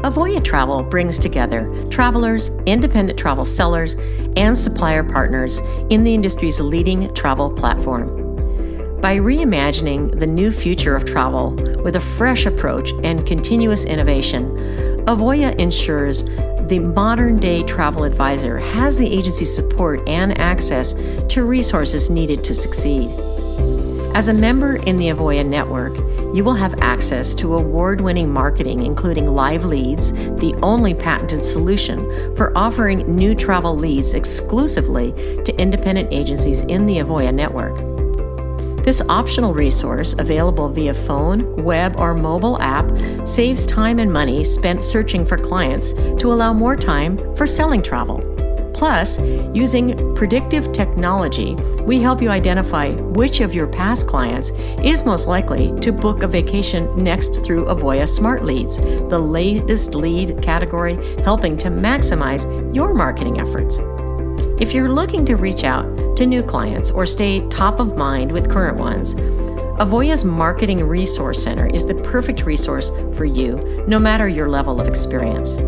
Avoya Travel brings together travelers, independent travel sellers, and supplier partners in the industry's leading travel platform. By reimagining the new future of travel with a fresh approach and continuous innovation, Avoya ensures the modern-day travel advisor has the agency's support and access to resources needed to succeed. As a member in the Avoya Network, you will have access to award-winning marketing, including live leads, the only patented solution for offering new travel leads exclusively to independent agencies in the Avoya Network. This optional resource, available via phone, web, or mobile app, saves time and money spent searching for clients to allow more time for selling travel. Plus, using predictive technology, we help you identify which of your past clients is most likely to book a vacation next through Avoya Smart Leads, the latest lead category helping to maximize your marketing efforts. If you're looking to reach out to new clients or stay top of mind with current ones, Avoya's Marketing Resource Center is the perfect resource for you, no matter your level of experience.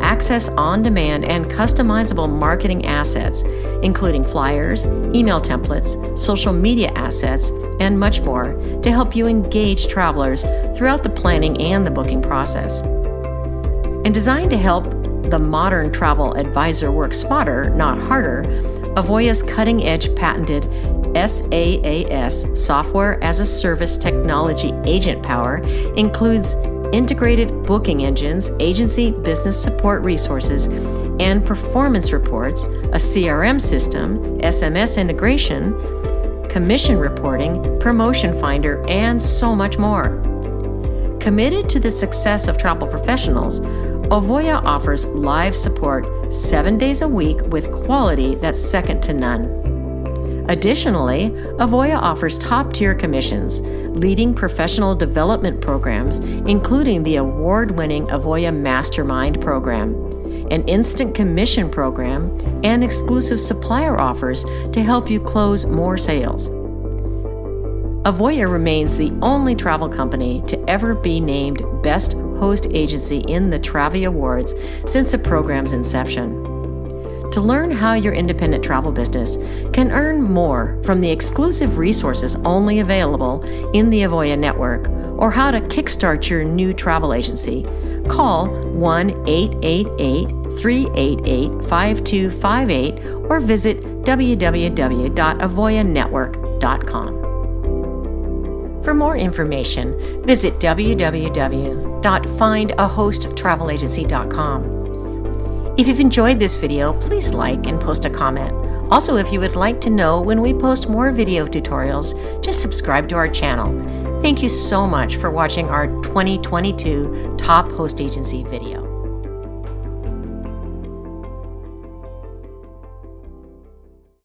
Access on-demand and customizable marketing assets, including flyers, email templates, social media assets, and much more to help you engage travelers throughout the planning and the booking process. And designed to help the modern travel advisor work smarter, not harder, Avoya's cutting-edge patented SaaS, Software as a Service Technology Agent Power, includes integrated booking engines, agency business support resources, and performance reports, a CRM system, SMS integration, commission reporting, promotion finder, and so much more. Committed to the success of travel professionals, Avoya offers live support 7 days a week with quality that's second to none. Additionally, Avoya offers top-tier commissions, leading professional development programs, including the award-winning Avoya Mastermind program, an instant commission program, and exclusive supplier offers to help you close more sales. Avoya remains the only travel company to ever be named Best Host Agency in the Travi Awards since the program's inception. To learn how your independent travel business can earn more from the exclusive resources only available in the Avoya Network, or how to kickstart your new travel agency, call 1-888-388-5258 or visit www.avoyanetwork.com. For more information, visit www.findahosttravelagency.com. If you've enjoyed this video, please like and post a comment. Also, if you would like to know when we post more video tutorials, just subscribe to our channel. Thank you so much for watching our 2022 Top Host Agency video.